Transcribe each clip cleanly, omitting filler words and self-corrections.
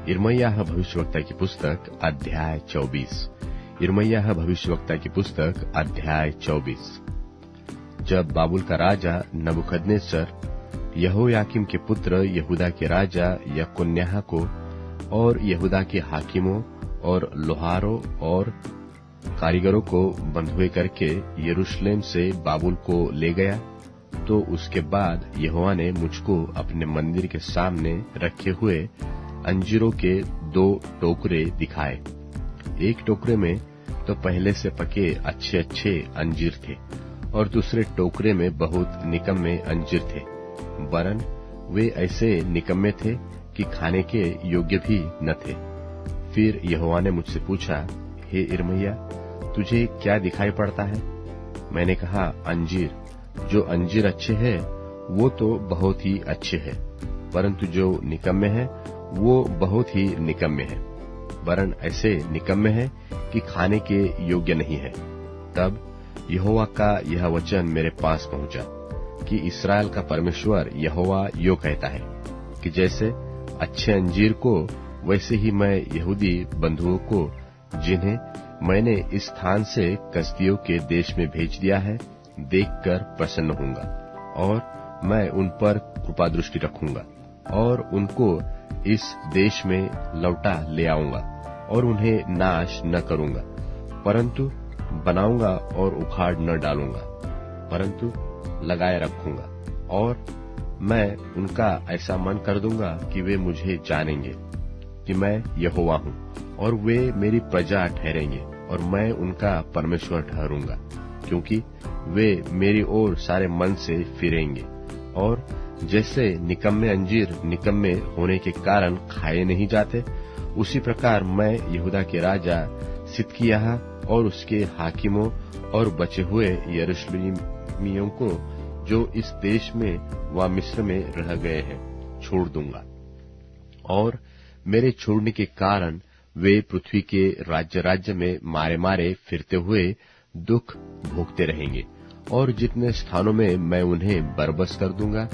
यिर्मयाह भविष्यवक्ता की पुस्तक अध्याय 24। यिर्मयाह भविष्यवक्ता की पुस्तक अध्याय 24। जब बाबुल का राजा नबूकदनेस्सर यहोयाकीम के पुत्र यहूदा के राजा यकोन्याह को और यहूदा के हाकिमों और लोहारों और कारीगरों को बंधुए करके यरूशलेम से बाबुल को ले गया, तो उसके बाद यहोवा ने मुझको अपने मंदिर के सामने रखे हुए अंजीरों के 2 टोकरे दिखाए। एक टोकरे में तो पहले से पके अच्छे अच्छे अंजीर थे और दूसरे टोकरे में बहुत निकम्मे अंजीर थे, वरन वे ऐसे निकम्मे थे कि खाने के योग्य भी न थे। फिर यहोवा ने मुझसे पूछा, हे यिर्मयाह, तुझे क्या दिखाई पड़ता है? मैंने कहा, अंजीर। जो अंजीर अच्छे हैं वो तो बहुत ही अच्छे हैं, परंतु जो निकम्मे हैं वो बहुत ही निकम्मे हैं, वरन ऐसे निकम्मे हैं कि खाने के योग्य नहीं है। तब यहोवा का यह वचन मेरे पास पहुंचा कि इस्राएल का परमेश्वर यहोवा यो कहता है कि जैसे अच्छे अंजीर को, वैसे ही मैं यहूदी बंधुओं को, जिन्हें मैंने इस स्थान से कसदियों के देश में भेज दिया है, देखकर प्रसन्न होऊंगा और मैं उन पर कृपा दृष्टि रखूंगा और उनको इस देश में लौटा ले आऊंगा और उन्हें नाश न करूंगा, परंतु बनाऊंगा और उखाड़ न डालूंगा, परंतु लगाए रखूंगा। और मैं उनका ऐसा मन कर दूंगा कि वे मुझे जानेंगे कि मैं यहोवा हूँ, और वे मेरी प्रजा ठहरेंगे और मैं उनका परमेश्वर ठहरूंगा, क्योंकि वे मेरी ओर सारे मन से फिरेंगे। और जैसे निकम्मे अंजीर निकम्मे होने के कारण खाए नहीं जाते, उसी प्रकार मैं यहूदा के राजा सिदकिय्याह और उसके हाकिमों और बचे हुए यरूशलेमियों को, जो इस देश में व मिस्र में रह गए हैं, छोड़ दूंगा। और मेरे छोड़ने के कारण वे पृथ्वी के राज्य राज्य में मारे मारे फिरते हुए दुख भोगते रहेंगे, और जितने स्थानों में मैं उन्हें बरबस कर दूंगा,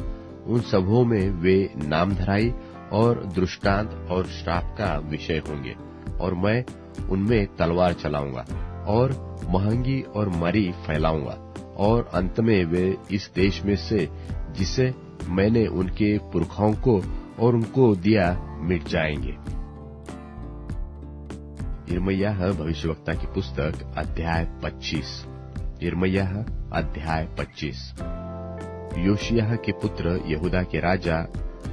उन सबों में वे नामधराई और दृष्टांत और श्राप का विषय होंगे, और मैं उनमें तलवार चलाऊंगा और महंगी और मरी फैलाऊंगा, और अंत में वे इस देश में से जिसे मैंने उनके पुरखाओं को और उनको दिया मिट जाएंगे। यिर्मयाह भविष्यवक्ता की पुस्तक अध्याय 25। यिर्मयाह अध्याय 25। योशिय्याह के पुत्र यहूदा के राजा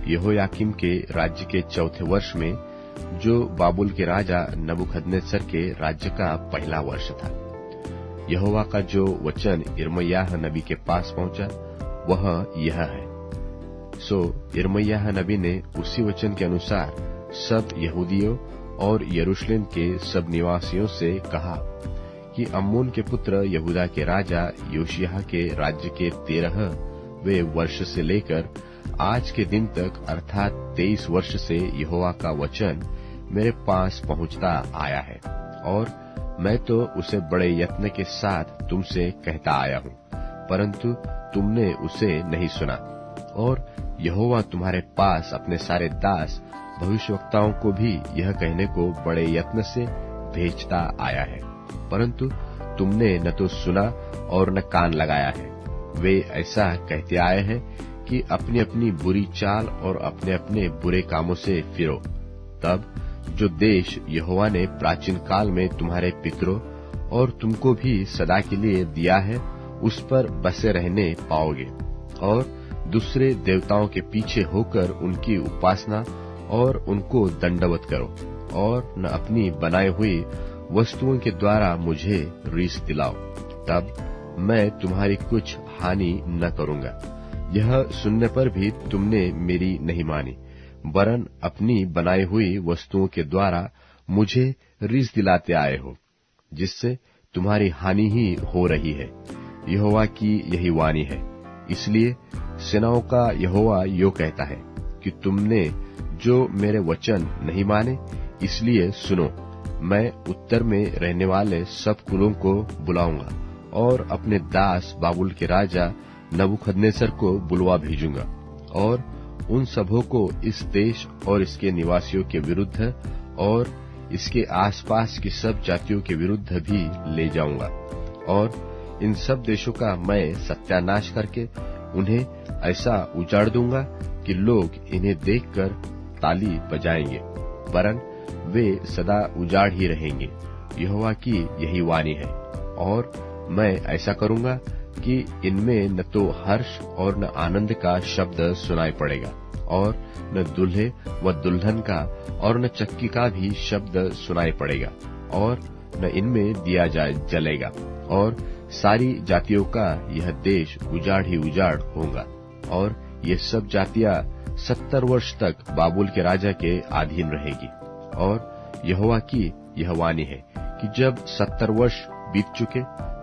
यहोयाकीम के राज्य के 4थे वर्ष में, जो बाबुल के राजा नबूकदनेस्सर के राज्य का पहला वर्ष था, यहोवा का जो वचन यिर्मयाह नबी के पास पहुंचा वह यह है। सो यिर्मयाह नबी ने उसी वचन के अनुसार सब यहूदियों और यरूशलेम के सब निवासियों से कहा कि अम्मोन के पुत्र यहूदा के राजा योशिय्याह के राज्य के 13वें वर्ष से लेकर आज के दिन तक, अर्थात 23 वर्ष से यहोवा का वचन मेरे पास पहुंचता आया है, और मैं तो उसे बड़े यत्न के साथ तुमसे कहता आया हूँ, परंतु तुमने उसे नहीं सुना। और यहोवा तुम्हारे पास अपने सारे दास भविष्यवक्ताओं को भी यह कहने को बड़े यत्न से भेजता आया है, परंतु तुमने न तो सुना और न कान लगाया है। वे ऐसा कहते आए हैं कि अपनी अपनी बुरी चाल और अपने अपने बुरे कामों से फिरो। तब जो देश यहोवा ने प्राचीन काल में तुम्हारे पितरों और तुमको भी सदा के लिए दिया है, उस पर बसे रहने पाओगे, और दूसरे देवताओं के पीछे होकर उनकी उपासना और उनको दंडवत करो, और न अपनी बनाई हुई वस्तुओं के द्वारा मुझे रीस दिलाओ, तब मैं तुम्हारी कुछ हानि न करूंगा। यह सुनने पर भी तुमने मेरी नहीं मानी, वरन अपनी बनाई हुई वस्तुओं के द्वारा मुझे रीस दिलाते आए हो, जिससे तुम्हारी हानि ही हो रही है। यहोवा की यही वाणी है। इसलिए सेनाओं का यहोवा यो कहता है कि तुमने जो मेरे वचन नहीं माने, इसलिए सुनो, मैं उत्तर में रहने वाले सब कुलों को बुलाऊंगा और अपने दास बाबुल के राजा नबूकदनेस्सर को बुलवा भेजूंगा, और उन सबों को इस देश और इसके निवासियों के विरुद्ध और इसके आसपास की सब जातियों के विरुद्ध भी ले जाऊंगा, और इन सब देशों का मैं सत्यानाश करके उन्हें ऐसा उजाड़ दूंगा कि लोग इन्हें देखकर ताली बजाएंगे, वरन वे सदा उजाड़ ही रहेंगे। यहोवा की यही वाणी है। और मैं ऐसा करूंगा कि इनमें न तो हर्ष और न आनंद का शब्द सुनाई पड़ेगा, और न दूल्हे व दुल्हन का और न चक्की का भी शब्द सुनाई पड़ेगा, और न इनमें दिया जलेगा, और सारी जातियों का यह देश उजाड़ ही उजाड़ होगा। और ये सब जातियां 70 वर्ष तक बाबुल के राजा के अधीन रहेगी। और यहोवा की यह वाणी है कि जब 70 वर्ष बीत चुके,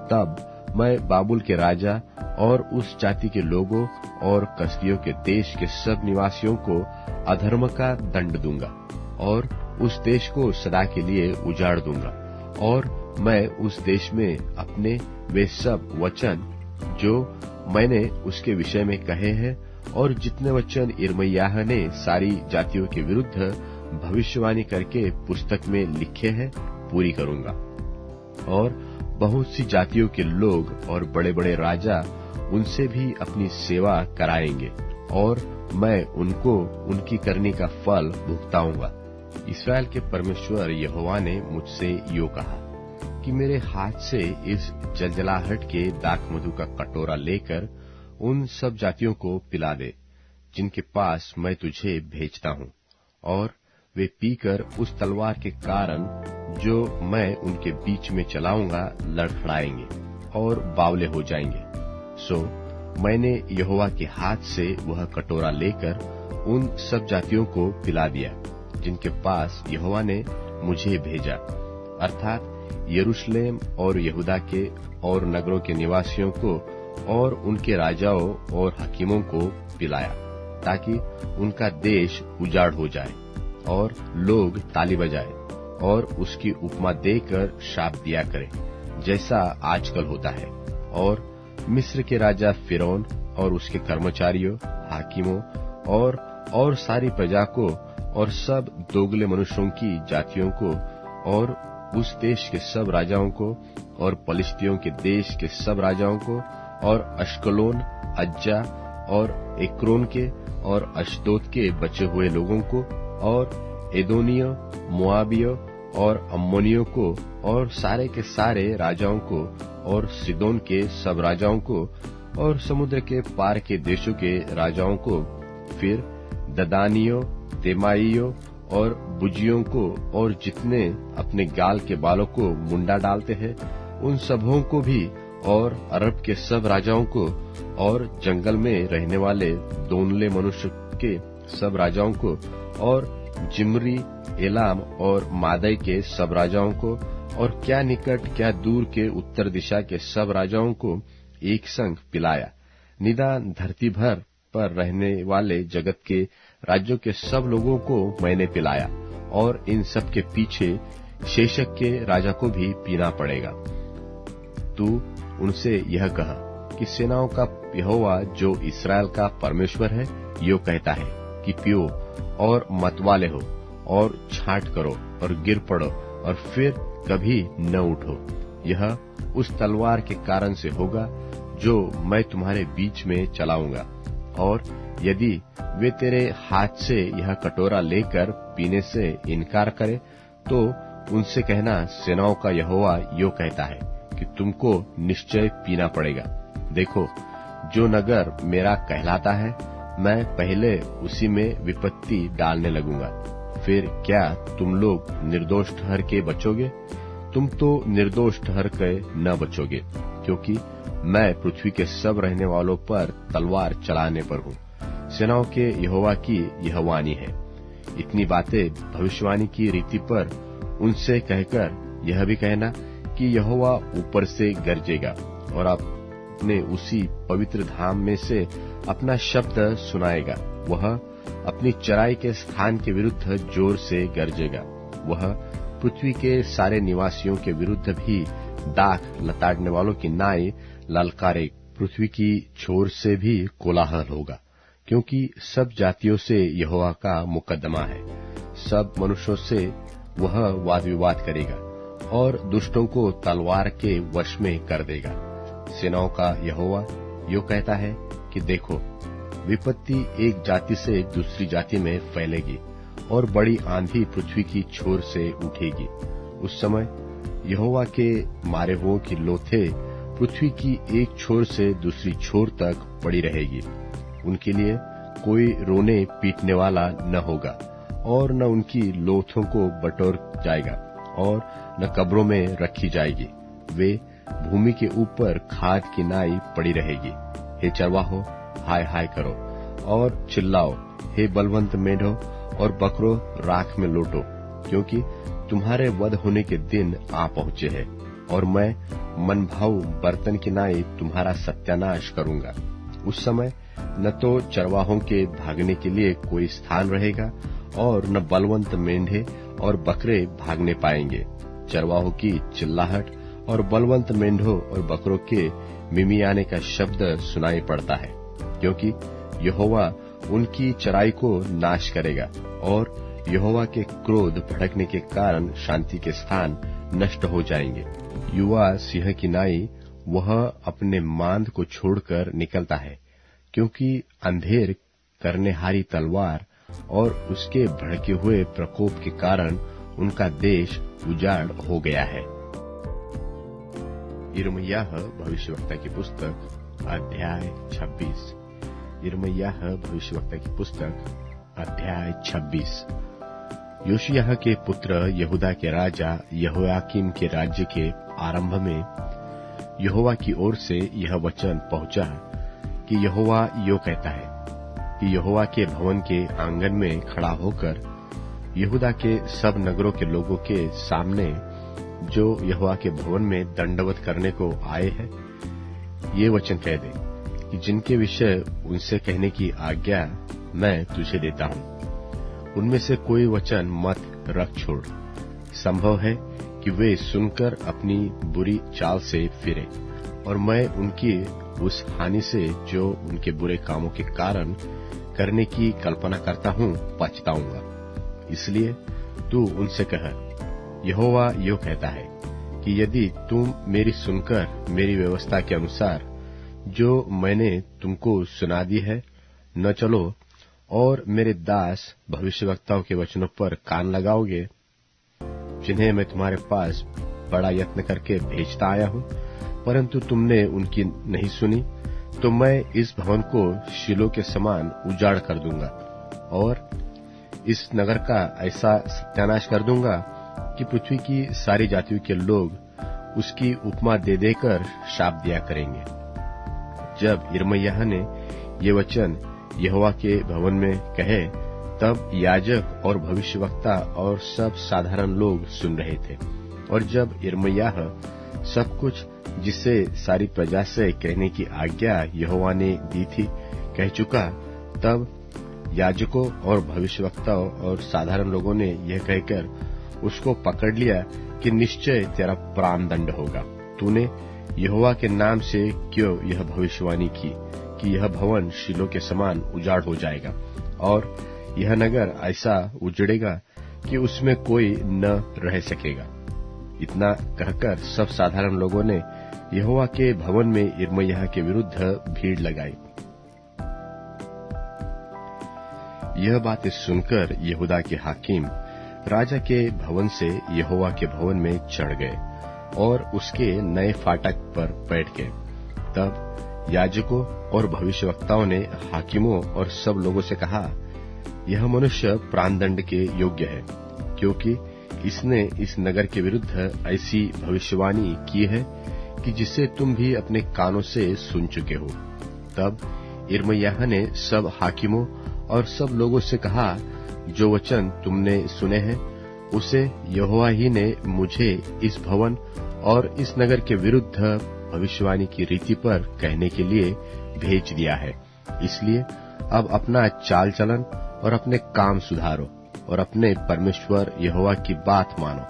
तब मैं बाबुल के राजा और उस जाति के लोगों और कसदियों के देश के सब निवासियों को अधर्म का दंड दूंगा, और उस देश को सदा के लिए उजाड़ दूंगा। और मैं उस देश में अपने वे सब वचन जो मैंने उसके विषय में कहे हैं और जितने वचन यिर्मयाह ने सारी जातियों के विरुद्ध भविष्यवाणी करके पुस्तक में लिखे हैं, पूरी करूंगा। और बहुत सी जातियों के लोग और बड़े बड़े राजा उनसे भी अपनी सेवा कराएंगे, और मैं उनको उनकी करने का फल भुगताऊंगा। इस्राएल के परमेश्वर यहोवा ने मुझसे यो कहा कि मेरे हाथ से इस जलजलाहट के दाखमधु का कटोरा लेकर उन सब जातियों को पिला दे जिनके पास मैं तुझे भेजता हूँ, और वे पीकर उस तलवार के कारण जो मैं उनके बीच में चलाऊंगा लड़खड़ाएंगे और बावले हो जाएंगे। सो मैंने यहोवा के हाथ से वह कटोरा लेकर उन सब जातियों को पिला दिया जिनके पास यहोवा ने मुझे भेजा, अर्थात यरूशलेम और यहूदा के और नगरों के निवासियों को और उनके राजाओं और हकीमों को पिलाया, ताकि उनका देश उजाड़ हो जाए और लोग ताली बजाए और उसकी उपमा देकर शाप दिया करें, जैसा आजकल होता है। और मिस्र के राजा फिरौन और उसके कर्मचारियों, हाकिमों और सारी प्रजा को और सब दोगले मनुष्यों की जातियों को और उस देश के सब राजाओं को और पलिश्तियों के देश के सब राजाओं को और अश्कलोन, अज्जा और एक्रोन के और अश्दोद के बचे हुए लोगों को और एदोनियों, मोआबियों और अम्मोनियों को और सारे के सारे राजाओं को और सिदोन के सब राजाओं को और समुद्र के पार के देशों के राजाओं को, फिर ददानियों, तेमाइयों और बुजियों को और जितने अपने गाल के बालों को मुंडा डालते हैं उन सबों को भी, और अरब के सब राजाओं को और जंगल में रहने वाले दोनले मनुष्य के सब राजाओं को और जिमरी, एलाम और मादै के सब राजाओं को और क्या निकट क्या दूर के उत्तर दिशा के सब राजाओं को एक संग पिलाया। निदान धरती भर पर रहने वाले जगत के राज्यों के सब लोगों को मैंने पिलाया, और इन सब के पीछे शेशक के राजा को भी पीना पड़ेगा। तू उनसे यह कहा कि सेनाओं का यहोवा जो इस्राएल का परमेश्वर है यो कहता है कि पियो और मतवाले हो और छांट करो और गिर पड़ो और फिर कभी न उठो। यह उस तलवार के कारण से होगा जो मैं तुम्हारे बीच में चलाऊंगा। और यदि वे तेरे हाथ से यह कटोरा लेकर पीने से इनकार करे तो उनसे कहना, सेनाओं का यहोवा यो कहता है कि तुमको निश्चय पीना पड़ेगा। देखो, जो नगर मेरा कहलाता है मैं पहले उसी में विपत्ति डालने लगूंगा। फिर क्या तुम लोग निर्दोष ठहर के बचोगे? तुम तो निर्दोष ठहर के न बचोगे, क्योंकि मैं पृथ्वी के सब रहने वालों पर तलवार चलाने पर हूँ। सेनाओं के यहोवा की यह वाणी है। इतनी बातें भविष्यवाणी की रीति पर उनसे कहकर यह भी कहना कि यहोवा ऊपर से गरजेगा और अपने उसी पवित्र धाम में से अपना शब्द सुनाएगा। वह अपनी चराई के स्थान के विरुद्ध जोर से गरजेगा। वह पृथ्वी के सारे निवासियों के विरुद्ध भी दाख लताड़ने वालों की नाई ललकारे। पृथ्वी की छोर से भी कोलाहल होगा, क्योंकि सब जातियों से यहोवा का मुकदमा है। सब मनुष्यों से वह वाद विवाद करेगा और दुष्टों को तलवार के वश में कर देगा। सेनाओं का यहोवा यो कहता है कि देखो, विपत्ति एक जाति से दूसरी जाति में फैलेगी और बड़ी आंधी पृथ्वी की छोर से उठेगी। उस समय यहोवा के मारे हुओं की लोथे पृथ्वी की एक छोर से दूसरी छोर तक पड़ी रहेगी। उनके लिए कोई रोने पीटने वाला न होगा और न उनकी लोथों को बटोर जाएगा और न कब्रों में रखी जाएगी। वे भूमि के ऊपर खाद की नाई पड़ी रहेगी। हे चरवाहो, हाय हाय करो और चिल्लाओ। हे बलवंत मेढ़ो और बकरो, राख में लौटो, क्योंकि तुम्हारे वध होने के दिन आ पहुंचे हैं और मैं मनभाऊ बर्तन की नाई तुम्हारा सत्यानाश करूंगा। उस समय न तो चरवाहों के भागने के लिए कोई स्थान रहेगा और न बलवंत मेंढे और बकरे भागने पाएंगे। चरवाहों की चिल्लाहट और बलवंत मेंढों और बकरों के मिमियाने का शब्द सुनाई पड़ता है, क्योंकि यहोवा उनकी चराई को नाश करेगा और यहोवा के क्रोध भड़कने के कारण शांति के स्थान नष्ट हो जाएंगे। युवा सिंह की नाई वह अपने मांद को छोड़कर निकलता है, क्योंकि अंधेर करनेहारी तलवार और उसके भड़के हुए प्रकोप के कारण उनका देश उजाड़ हो गया है। यिर्मयाह भविष्यवक्ता की पुस्तक अध्याय 26। यिर्मयाह भविष्यवक्ता की पुस्तक अध्याय 26। योशिय्याह के पुत्र यहूदा के राजा यहोयाकीम के राज्य के आरंभ में यहोवा की ओर से यह वचन पहुंचा कि यहोवा यो कहता है कि यहोवा के भवन के आंगन में खड़ा होकर यहूदा के सब नगरों के लोगों के सामने जो यहोवा के भवन में दंडवत करने को आए हैं, ये वचन कह दे कि जिनके विषय उनसे कहने की आज्ञा मैं तुझे देता हूँ, उनमें से कोई वचन मत रख छोड़। संभव है कि वे सुनकर अपनी बुरी चाल से फिरे और मैं उनकी उस हानि से जो उनके बुरे कामों के कारण करने की कल्पना करता हूँ पछताऊंगा। इसलिए तू उनसे कह, यहोवा यो कहता है कि यदि तुम मेरी सुनकर मेरी व्यवस्था के अनुसार जो मैंने तुमको सुना दी है न चलो और मेरे दास भविष्यवक्ताओं के वचनों पर कान लगाओगे, जिन्हें मैं तुम्हारे पास बड़ा यत्न करके भेजता आया हूँ, परंतु तुमने उनकी नहीं सुनी, तो मैं इस भवन को शीलो के समान उजाड़ कर दूंगा और इस नगर का ऐसा सत्यानाश कर दूंगा कि पृथ्वी की सारी जातियों के लोग उसकी उपमा दे देकर शाप दिया करेंगे। जब यिर्मयाह ने ये वचन यहोवा के भवन में कहे, तब याजक और भविष्यवक्ता और सब साधारण लोग सुन रहे थे। और जब यिर्मयाह सब कुछ जिसे सारी प्रजा से कहने की आज्ञा यहोवा ने दी थी कह चुका, तब याजकों और भविष्यवक्ताओं और साधारण लोगों ने यह कहकर उसको पकड़ लिया कि निश्चय तेरा प्राण दंड होगा। तूने यहोवा के नाम से क्यों यह भविष्यवाणी की कि यह भवन शीलो के समान उजाड़ हो जाएगा और यह नगर ऐसा उजड़ेगा कि उसमें कोई न रह सकेगा। इतना कहकर सब साधारण लोगों ने यहोवा के भवन में यिर्मयाह के विरुद्ध भीड़ लगाई। यह बातें सुनकर यहूदा के हाकिम राजा के भवन से यहोवा के भवन में चढ़ गए और उसके नए फाटक पर बैठ गए। तब याजकों और भविष्यवक्ताओं ने हाकिमों और सब लोगों से कहा, यह मनुष्य प्राणदंड के योग्य है, क्योंकि इसने इस नगर के विरुद्ध ऐसी भविष्यवाणी की है कि जिसे तुम भी अपने कानों से सुन चुके हो। तब यिर्मयाह ने सब हाकिमों और सब लोगों से कहा, जो वचन तुमने सुने हैं उसे यहोवा ही ने मुझे इस भवन और इस नगर के विरुद्ध भविष्यवाणी की रीति पर कहने के लिए भेज दिया है। इसलिए अब अपना चाल चलन और अपने काम सुधारो और अपने परमेश्वर यहोवा की बात मानो।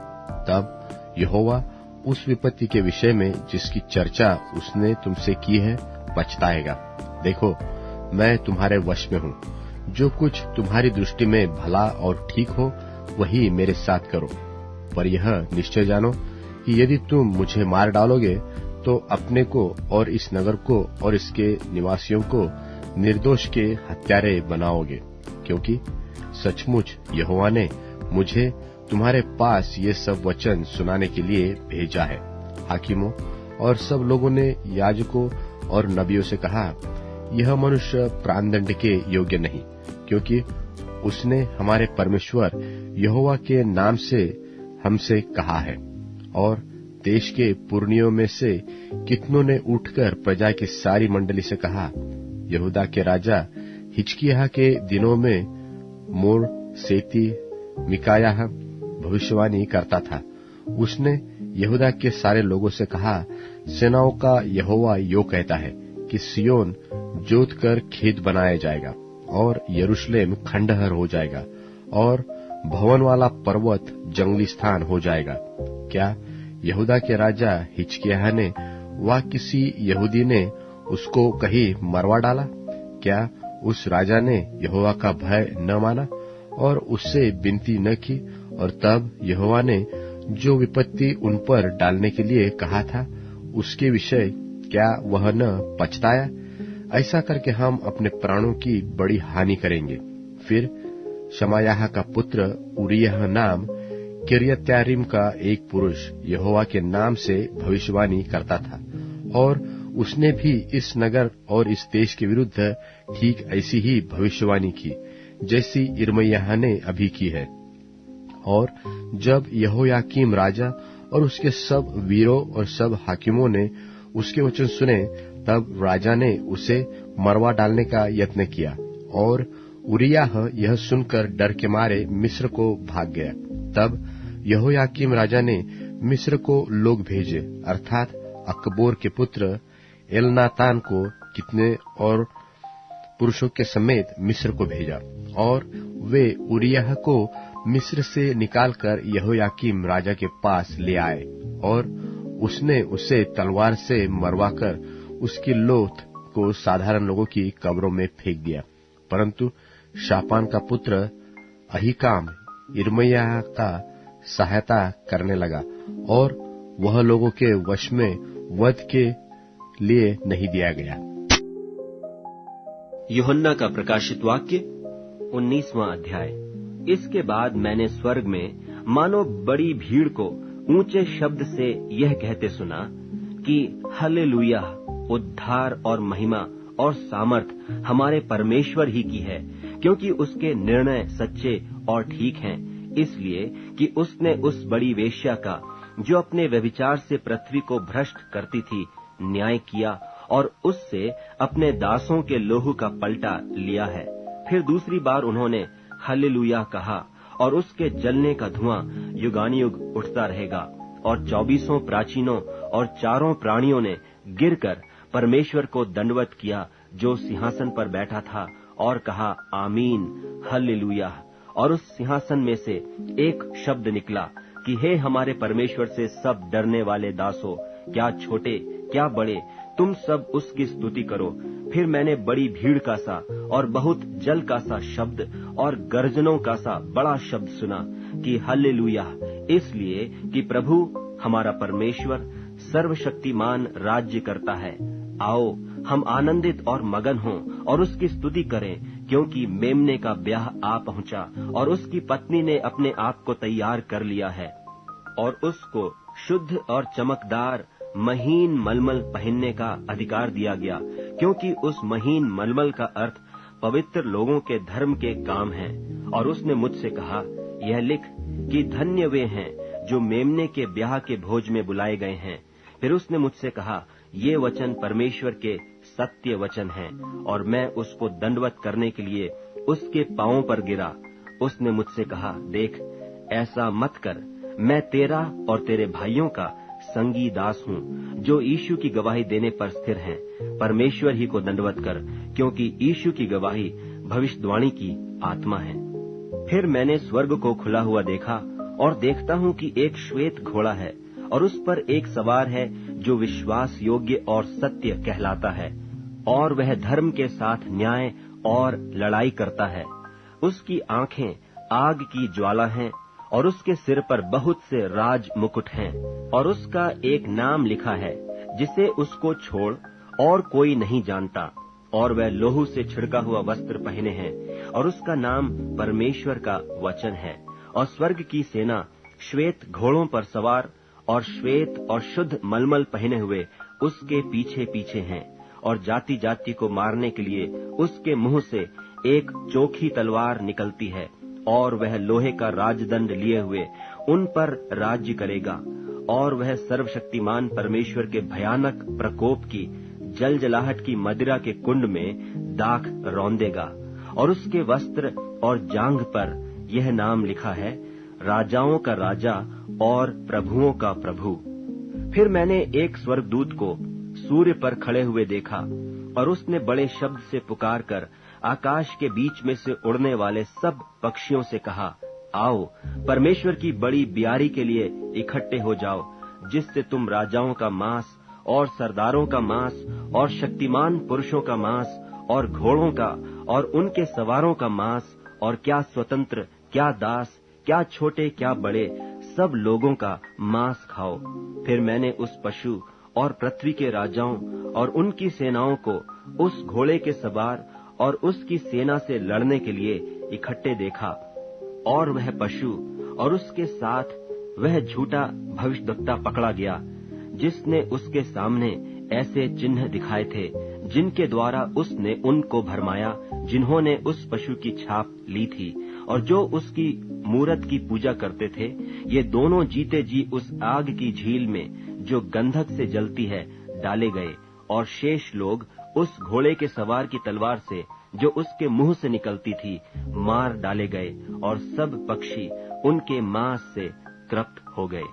तब यहोवा उस विपत्ति के विषय में जिसकी चर्चा उसने तुमसे की है पछताएगा। देखो, मैं तुम्हारे वश में हूँ। जो कुछ तुम्हारी दृष्टि में भला और ठीक हो वही मेरे साथ करो। पर यह निश्चय जानो कि यदि तुम मुझे मार डालोगे तो अपने को और इस नगर को और इसके निवासियों को निर्दोष के हत्यारे बनाओगे, क्योंकि सचमुच यहोवा ने मुझे तुम्हारे पास ये सब वचन सुनाने के लिए भेजा है। हाकिमों और सब लोगों ने याजकों और नबियों से कहा, यह मनुष्य प्राणदंड के योग्य नहीं, क्योंकि उसने हमारे परमेश्वर यहोवा के नाम से हमसे कहा है। और देश के पुरनियों में से कितनों ने उठकर प्रजा की सारी मंडली से कहा, यहूदा के राजा हिजकिय्याह के दिनों में मोर सेती मिकायाह भविष्यवाणी करता था। उसने यहूदा के सारे लोगों से कहा, सेनाओं का यहोवा यो कहता है कि सिय्योन जोत कर खेत बनाया जाएगा और यरूशलेम खंडहर हो जाएगा और भवन वाला पर्वत जंगली स्थान हो जाएगा। क्या यहूदा के राजा हिजकिय्याह ने वा किसी यहूदी ने उसको कहीं मरवा डाला? क्या उस राजा ने यहोवा का भय न माना और उससे विनती न की? और तब यहोवा ने जो विपत्ति उन पर डालने के लिए कहा था उसके विषय क्या वह न पछताया? ऐसा करके हम अपने प्राणों की बड़ी हानि करेंगे। फिर शमायाह का पुत्र उरिय्याह नाम किर्यत्यारीम का एक पुरुष यहोवा के नाम से भविष्यवाणी करता था, और उसने भी इस नगर और इस देश के विरुद्ध ठीक ऐसी ही भविष्यवाणी की जैसी यिर्मयाह ने अभी की है। और जब यहोयाकीम राजा और उसके सब वीरों और सब हाकिमों ने उसके वचन सुने, तब राजा ने उसे मरवा डालने का यत्न किया। और उरिय्याह यह सुनकर डर के मारे मिस्र को भाग गया। तब यहोयाकीम राजा ने मिस्र को लोग भेजे, अर्थात अकबोर के पुत्र एलनातान को कितने और पुरुषों के समेत मिस्र को भेजा, और वे उरिय्याह को मिस्र से निकालकर यहोयाकीम राजा के पास ले आए। और उसने उसे तलवार से मरवाकर उसकी लोथ को साधारण लोगों की कब्रों में फेंक दिया। परंतु शापान का पुत्र अहीकाम यिर्मयाह का सहायता करने लगा, और वह लोगों के वश में वध के लिए नहीं दिया गया। यूहन्ना का प्रकाशित वाक्य 19वां अध्याय। इसके बाद मैंने स्वर्ग में मानो बड़ी भीड़ को ऊंचे शब्द से यह कहते सुना कि हालेलुया, उद्धार और महिमा और सामर्थ हमारे परमेश्वर ही की है, क्योंकि उसके निर्णय सच्चे और ठीक हैं, इसलिए कि उसने उस बड़ी वेश्या का, जो अपने व्यभिचार से पृथ्वी को भ्रष्ट करती थी, न्याय किया और उससे अपने दासों के लोहू का पलटा लिया है। फिर दूसरी बार उन्होंने हालेलुया कहा, और उसके जलने का धुआं युगानुयुग उठता रहेगा। और 24 प्राचीनों और 4 प्राणियों ने गिरकर परमेश्वर को दंडवत किया जो सिंहासन पर बैठा था, और कहा, आमीन, हालेलुया। और उस सिंहासन में से एक शब्द निकला कि हे हमारे परमेश्वर से सब डरने वाले दासों, क्या छोटे क्या बड़े, तुम सब उसकी स्तुति करो। फिर मैंने बड़ी भीड़ का सा और बहुत जल का सा शब्द और गर्जनों का सा बड़ा शब्द सुना कि हालेलुया, इसलिए कि प्रभु हमारा परमेश्वर सर्वशक्तिमान राज्य करता है। आओ हम आनंदित और मगन हों और उसकी स्तुति करें, क्योंकि मेमने का ब्याह आ पहुंचा और उसकी पत्नी ने अपने आप को तैयार कर लिया है। और उसको शुद्ध और चमकदार महीन मलमल पहनने का अधिकार दिया गया, क्योंकि उस महीन मलमल का अर्थ पवित्र लोगों के धर्म के काम है। और उसने मुझसे कहा, यह लिख कि धन्य वे हैं जो मेमने के ब्याह के भोज में बुलाए गए हैं। फिर उसने मुझसे कहा, ये वचन परमेश्वर के सत्य वचन हैं। और मैं उसको दंडवत करने के लिए उसके पांवों पर गिरा। उसने मुझसे कहा, देख, ऐसा मत कर, मैं तेरा और तेरे भाइयों का संगी दास हूँ, जो यीशु की गवाही देने पर स्थिर हैं। परमेश्वर ही को दंडवत कर, क्योंकि यीशु की गवाही भविष्यवाणी की आत्मा है। फिर मैंने स्वर्ग को खुला हुआ देखा, और देखता हूँ कि एक श्वेत घोड़ा है, और उस पर एक सवार है जो विश्वास योग्य और सत्य कहलाता है। और वह धर्म के साथ न्याय और लड़ाई करता है। उसकी आंखें आग की ज्वाला हैं और उसके सिर पर बहुत से राज मुकुट हैं, और उसका एक नाम लिखा है जिसे उसको छोड़ और कोई नहीं जानता, और वह लोहू से छिड़का हुआ वस्त्र पहने हैं, और उसका नाम परमेश्वर का वचन है। और स्वर्ग की सेना श्वेत घोड़ों पर सवार और श्वेत और शुद्ध मलमल पहने हुए उसके पीछे पीछे हैं, और जाति जाति को मारने के लिए उसके मुंह से एक चोखी तलवार निकलती है, और वह लोहे का राजदंड लिए हुए उन पर राज्य करेगा। और वह सर्वशक्तिमान परमेश्वर के भयानक प्रकोप की जलजलाहट की मदिरा के कुंड में दाख रौंदेगा। और उसके वस्त्र और जांघ पर यह नाम लिखा है, राजाओं का राजा और प्रभुओं का प्रभु। फिर मैंने एक स्वर्गदूत को सूर्य पर खड़े हुए देखा, और उसने बड़े शब्द से पुकार कर आकाश के बीच में से उड़ने वाले सब पक्षियों से कहा, आओ परमेश्वर की बड़ी ब्यारी के लिए इकट्ठे हो जाओ, जिससे तुम राजाओं का मांस और सरदारों का मांस और शक्तिमान पुरुषों का मांस और घोड़ों का और उनके सवारों का मांस, और क्या स्वतंत्र, क्या दास, क्या छोटे, क्या बड़े, सब लोगों का मांस खाओ। फिर मैंने उस पशु और पृथ्वी के राजाओं और उनकी सेनाओं को उस घोड़े के सवार और उसकी सेना से लड़ने के लिए इकट्ठे देखा, और वह पशु और उसके साथ वह झूठा भविष्यद्वक्ता पकड़ा गया, जिसने उसके सामने ऐसे चिन्ह दिखाए थे जिनके द्वारा उसने उनको भरमाया, जिन्होंने उस पशु की छाप ली थी और जो उसकी मूरत की पूजा करते थे। ये दोनों जीते जी उस आग की झील में जो गंधक से जलती है डाले गए, और शेष लोग उस घोड़े के सवार की तलवार से जो उसके मुंह से निकलती थी मार डाले गए, और सब पक्षी उनके मांस से तृप्त हो गए।